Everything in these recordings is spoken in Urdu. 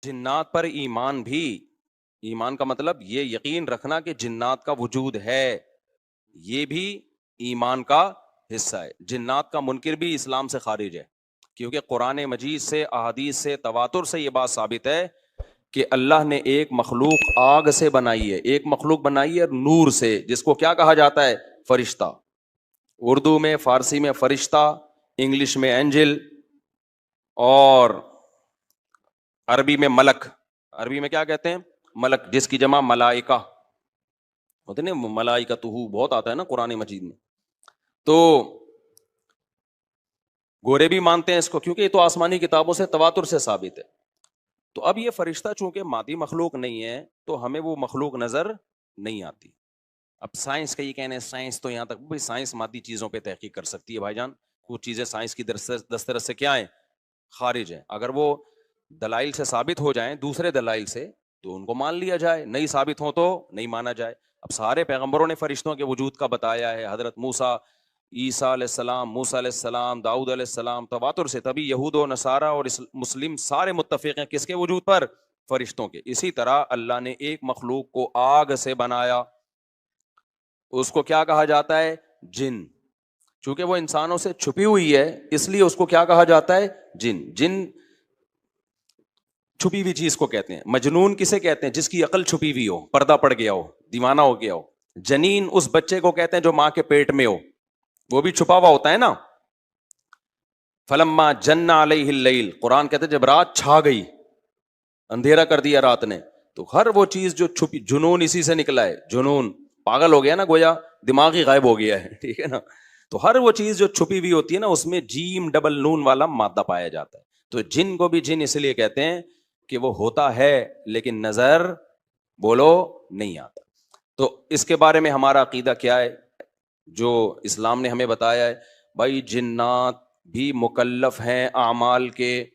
جنات پر ایمان بھی، ایمان کا مطلب یہ یقین رکھنا کہ جنات کا وجود ہے، یہ بھی ایمان کا حصہ ہے۔ جنات کا منکر بھی اسلام سے خارج ہے، کیونکہ قرآن مجید سے، احادیث سے، تواتر سے یہ بات ثابت ہے کہ اللہ نے ایک مخلوق آگ سے بنائی ہے، ایک مخلوق بنائی ہے نور سے، جس کو کیا کہا جاتا ہے؟ فرشتہ۔ اردو میں، فارسی میں فرشتہ، انگلش میں اینجل، اور عربی میں ملک۔ عربی میں کیا کہتے ہیں؟ ملک، جس کی جمع ملائکہ ہوتے نا، ملائکتہ بہت آتا ہے نا قرآن مجید میں۔ تو گورے بھی مانتے ہیں اس کو، کیونکہ یہ تو آسمانی کتابوں سے تواتر سے ثابت ہے۔ تو اب یہ فرشتہ چونکہ مادی مخلوق نہیں ہے تو ہمیں وہ مخلوق نظر نہیں آتی۔ اب سائنس کا یہ کہنا ہے، سائنس تو یہاں تک بھائی سائنس مادی چیزوں پہ تحقیق کر سکتی ہے بھائی جان، کچھ چیزیں سائنس کی دسترس سے کیا ہیں؟ خارج ہیں۔ اگر وہ دلائل سے ثابت ہو جائیں، دوسرے دلائل سے، تو ان کو مان لیا جائے، نہیں ثابت ہو تو نہیں مانا جائے۔ اب سارے پیغمبروں نے فرشتوں کے وجود کا بتایا ہے، حضرت موسیٰ، عیسیٰ علیہ السلام، موسیٰ علیہ السلام، داؤد علیہ السلام، تواتر سے، تبھی یہود و نصارہ اور مسلم سارے متفق ہیں کس کے وجود پر؟ فرشتوں کے۔ اسی طرح اللہ نے ایک مخلوق کو آگ سے بنایا، اس کو کیا کہا جاتا ہے؟ جن۔ چونکہ وہ انسانوں سے چھپی ہوئی ہے اس لیے اس کو کیا کہا جاتا ہے؟ جن۔ جن چھپی ہوئی چیز کو کہتے ہیں۔ مجنون کسے کہتے ہیں؟ جس کی عقل چھپی ہوئی ہو، پردہ پڑ گیا ہو، دیوانہ ہو گیا ہو۔ جنین اس بچے کو کہتے ہیں جو ماں کے پیٹ میں ہو، وہ بھی چھپا ہوا ہوتا ہے نا۔ فلما جن علیہ اللیل، قرآن کہتے ہیں جب رات چھا گئی، اندھیرا کر دیا رات نے، تو ہر وہ چیز جو چھپی، جنون اسی سے نکلا ہے۔ جنون پاگل ہو گیا نا، گویا دماغ ہی غائب ہو گیا ہے، ٹھیک ہے نا۔ تو ہر وہ چیز جو چھپی ہوئی ہوتی ہے نا، اس میں جیم ڈبل نون والا مادہ پایا جاتا ہے۔ تو جن کو بھی جن اس لیے کہتے ہیں کہ وہ ہوتا ہے لیکن نظر، بولو، نہیں آتا۔ تو اس کے بارے میں ہمارا عقیدہ کیا ہے جو اسلام نے ہمیں بتایا ہے؟ بھائی جنات بھی مکلف ہیں اعمال کے،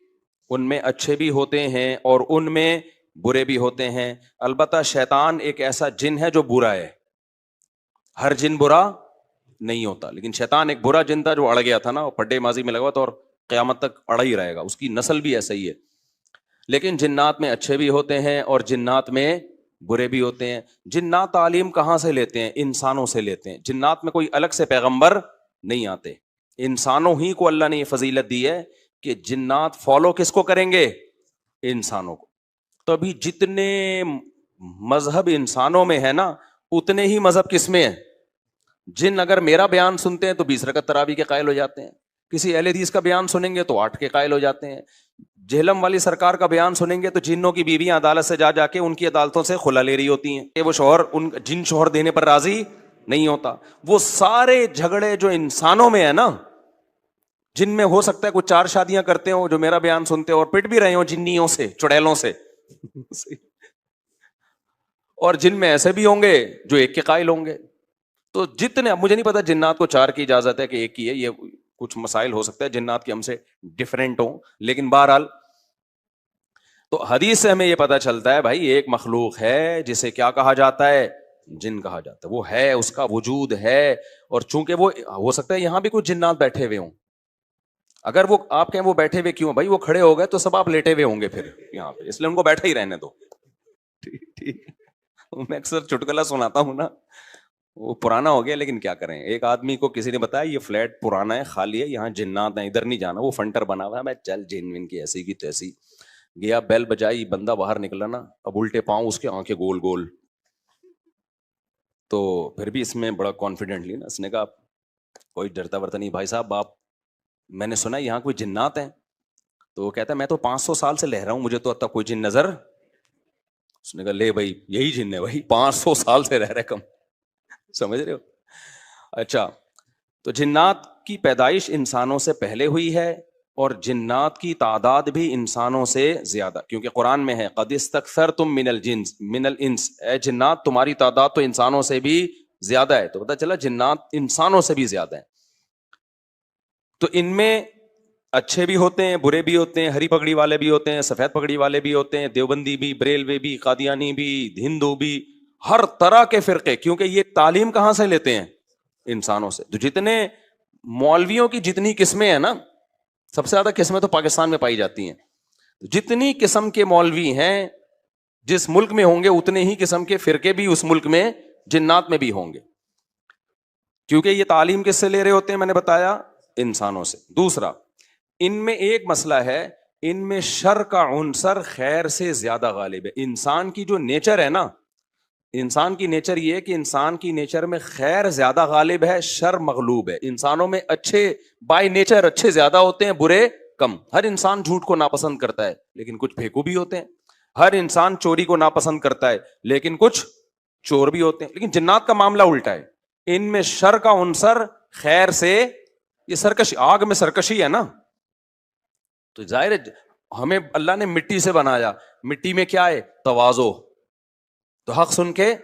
ان میں اچھے بھی ہوتے ہیں اور ان میں برے بھی ہوتے ہیں۔ البتہ شیطان ایک ایسا جن ہے جو برا ہے، ہر جن برا نہیں ہوتا، لیکن شیطان ایک برا جن تھا جو اڑ گیا تھا نا، پڈے ماضی میں لگا تو، اور قیامت تک اڑا ہی رہے گا، اس کی نسل بھی ایسا ہی ہے۔ لیکن جنات میں اچھے بھی ہوتے ہیں اور جنات میں برے بھی ہوتے ہیں۔ جنات تعلیم کہاں سے لیتے ہیں؟ انسانوں سے لیتے ہیں۔ جنات میں کوئی الگ سے پیغمبر نہیں آتے، انسانوں ہی کو اللہ نے یہ فضیلت دی ہے کہ جنات فالو کس کو کریں گے؟ انسانوں کو۔ تو ابھی جتنے مذہب انسانوں میں ہے نا، اتنے ہی مذہب کس میں ہے؟ جن اگر میرا بیان سنتے ہیں تو 20 رکعت تراویح کے قائل ہو جاتے ہیں، کسی اہل حدیث کا بیان سنیں گے تو 8 کے قائل ہو جاتے ہیں، جہلم والی سرکار کا بیان سنیں گے تو جنوں کی بیویاں عدالت سے جا کے ان کی عدالتوں سے خلا لے رہی ہوتی ہیں کہ وہ شوہر ان جن شوہر دینے پر راضی نہیں ہوتا۔ وہ سارے جھگڑے جو انسانوں میں ہے نا، جن میں ہو سکتا ہے کچھ 4 شادیاں کرتے ہوں جو میرا بیان سنتے ہو اور پٹ بھی رہے ہوں جنیوں سے، چڑیلوں سے اور جن میں ایسے بھی ہوں گے جو 1 کے قائل ہوں گے۔ تو جتنے، اب مجھے نہیں پتا جنات کو 4 کی اجازت ہے کہ 1 کی ہے، یہ کچھ مسائل ہو سکتا ہے جنات کے ہم سے ڈیفرنٹ ہوں، لیکن بہرحال تو حدیث سے ہمیں یہ پتا چلتا ہے بھائی ایک مخلوق ہے جسے کیا کہا جاتا ہے؟ جن کہا جاتا ہے۔ وہ ہے، اس کا وجود ہے، اور چونکہ وہ ہو سکتا ہے یہاں بھی کچھ جنات بیٹھے ہوئے ہوں، اگر وہ آپ کہیں وہ بیٹھے ہوئے کیوں؟ بھائی وہ کھڑے ہو گئے تو سب آپ لیٹے ہوئے ہوں گے پھر یہاں پہ، اس لیے ان کو بیٹھے ہی رہنے دو۔ ٹھیک، میں اکثر چٹکلا سناتا ہوں نا، وہ پرانا ہو گیا لیکن کیا کریں، ایک آدمی کو کسی نے بتایا یہ فلیٹ پرانا ہے، خالی ہے، یہاں جنات ہیں، ادھر نہیں جانا، وہ فنٹر بنا ہوا ہے۔ میں چل جن ون کی ایسی کی تیسی گیا، بیل بجائی، بندہ باہر نکلا نا، اب الٹے پاؤں اس کے، آنکھیں گول گول، تو پھر بھی اس میں بڑا کانفیڈنٹلی نا اس نے کہا کوئی ڈرتا ورتا نہیں بھائی صاحب، آپ میں نے سنا یہاں کوئی جنات ہیں؟ تو وہ کہتا ہے میں تو 500 سال سے لہ رہا ہوں، مجھے تو اب تک کوئی جن نظر۔ اس نے کہا لے بھائی یہی جن ہے بھائی، 500 سال سے رہ رہے کم، سمجھ رہے ہو؟ اچھا، تو جنات کی پیدائش انسانوں سے پہلے ہوئی ہے اور جنات کی تعداد بھی انسانوں سے زیادہ، کیونکہ قرآن میں ہے قد استکثرتم من الانس، اے جنات تمہاری تعداد تو انسانوں سے بھی زیادہ ہے۔ تو پتہ چلا جنات انسانوں سے بھی زیادہ ہیں۔ تو ان میں اچھے بھی ہوتے ہیں، برے بھی ہوتے ہیں، ہری پگڑی والے بھی ہوتے ہیں، سفید پگڑی والے بھی ہوتے ہیں، دیوبندی بھی، بریلوی بھی، قادیانی بھی، ہندو بھی، ہر طرح کے فرقے، کیونکہ یہ تعلیم کہاں سے لیتے ہیں؟ انسانوں سے۔ تو جتنے مولویوں کی جتنی قسمیں ہیں نا، سب سے زیادہ قسمیں تو پاکستان میں پائی جاتی ہیں۔ جتنی قسم کے مولوی ہیں جس ملک میں ہوں گے اتنے ہی قسم کے فرقے بھی اس ملک میں جنات میں بھی ہوں گے, کیونکہ یہ تعلیم کس سے لے رہے ہوتے ہیں, میں نے بتایا انسانوں سے. دوسرا, ان میں ایک مسئلہ ہے, ان میں شر کا عنصر خیر سے زیادہ غالب ہے. انسان کی جو نیچر ہے نا, انسان کی نیچر یہ ہے کہ انسان کی نیچر میں خیر زیادہ غالب ہے, شر مغلوب ہے. انسانوں میں اچھے بائی نیچر اچھے زیادہ ہوتے ہیں, برے کم. ہر انسان جھوٹ کو ناپسند کرتا ہے لیکن کچھ پھیکو بھی ہوتے ہیں. ہر انسان چوری کو ناپسند کرتا ہے لیکن کچھ چور بھی ہوتے ہیں. لیکن جنات کا معاملہ الٹا ہے, ان میں شر کا عنصر خیر سے, یہ سرکشی, آگ میں سرکشی ہے نا, تو ظاہر ہے ہمیں اللہ نے مٹی سے بنایا, مٹی میں کیا ہے, تواضع. تو حق سن کے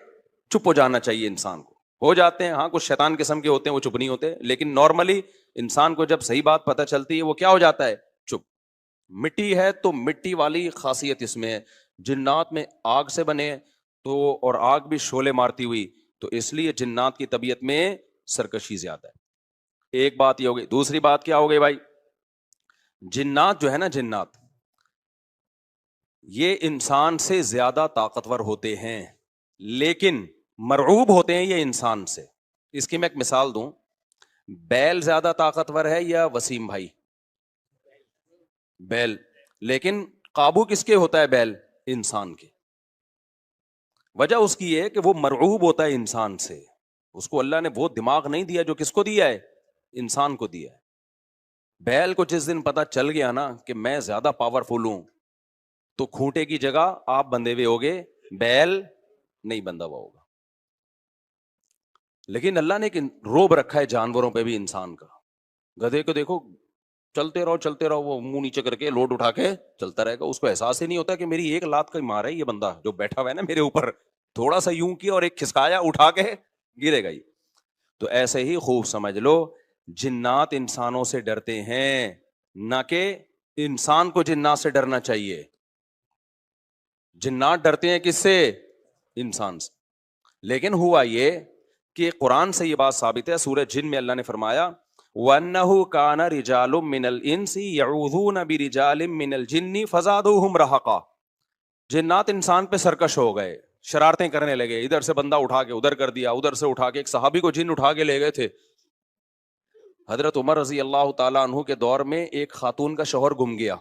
چپ ہو جانا چاہیے انسان کو. ہو جاتے ہیں ہاں, کچھ شیطان قسم کے ہوتے ہیں وہ چپ نہیں ہوتے, لیکن نارملی انسان کو جب صحیح بات پتہ چلتی ہے وہ کیا ہو جاتا ہے, چپ. مٹی ہے تو مٹی والی خاصیت اس میں ہے. جنات میں آگ سے بنے تو, اور آگ بھی شعلے مارتی ہوئی, تو اس لیے جنات کی طبیعت میں سرکشی زیادہ ہے. ایک بات یہ ہو گئی. دوسری بات کیا ہو گئی بھائی, جنات جو ہے نا, جنات یہ انسان سے زیادہ طاقتور ہوتے ہیں لیکن مرعوب ہوتے ہیں یہ انسان سے. اس کی میں ایک مثال دوں, بیل زیادہ طاقتور ہے یا وسیم بھائی؟ بیل. لیکن قابو کس کے ہوتا ہے بیل؟ انسان کے. وجہ اس کی ہے کہ وہ مرعوب ہوتا ہے انسان سے. اس کو اللہ نے وہ دماغ نہیں دیا جو کس کو دیا ہے, انسان کو دیا ہے. بیل کو جس دن پتا چل گیا نا کہ میں زیادہ پاورفل ہوں, تو کھوٹے کی جگہ آپ بندھے ہوئے ہوگے, بیل نہیں بندھا ہوا ہوگا. لیکن اللہ نے ایک روب رکھا ہے جانوروں پہ بھی انسان کا. گدھے کو دیکھو, چلتے رہو, وہ منہ نیچے کر کے لوڈ اٹھا کے چلتا رہے گا. اس کو احساس ہی نہیں ہوتا کہ میری ایک لات کا مار ہے یہ بندہ جو بیٹھا ہوا ہے نا میرے اوپر, تھوڑا سا یوں کیا اور ایک کھسکایا, اٹھا کے گرے گا. تو ایسے ہی خوب سمجھ لو, جنات انسانوں سے ڈرتے ہیں, نہ کہ انسان کو جنات سے ڈرنا چاہیے. جنات ڈرتے ہیں کس سے؟ انسان سے. لیکن ہوا یہ کہ قرآن سے یہ بات ثابت ہے. سورہ جن میں اللہ نے فرمایا وَأَنَّهُ كَانَ رِجَالٌ مِّنَ الْإِنسِ يَعُوذُونَ بِرِجَالٍ مِّنَ الْجِنِّ فَزَادُوهُمْ رَهَقًا. جنات انسان پہ سرکش ہو گئے, شرارتیں کرنے لگے, ادھر سے بندہ اٹھا کے ادھر کر دیا, ادھر سے اٹھا کے. ایک صحابی کو جن اٹھا کے لے گئے تھے. حضرت عمر رضی اللہ تعالیٰ عنہ کے دور میں ایک خاتون کا شوہر گم گیا,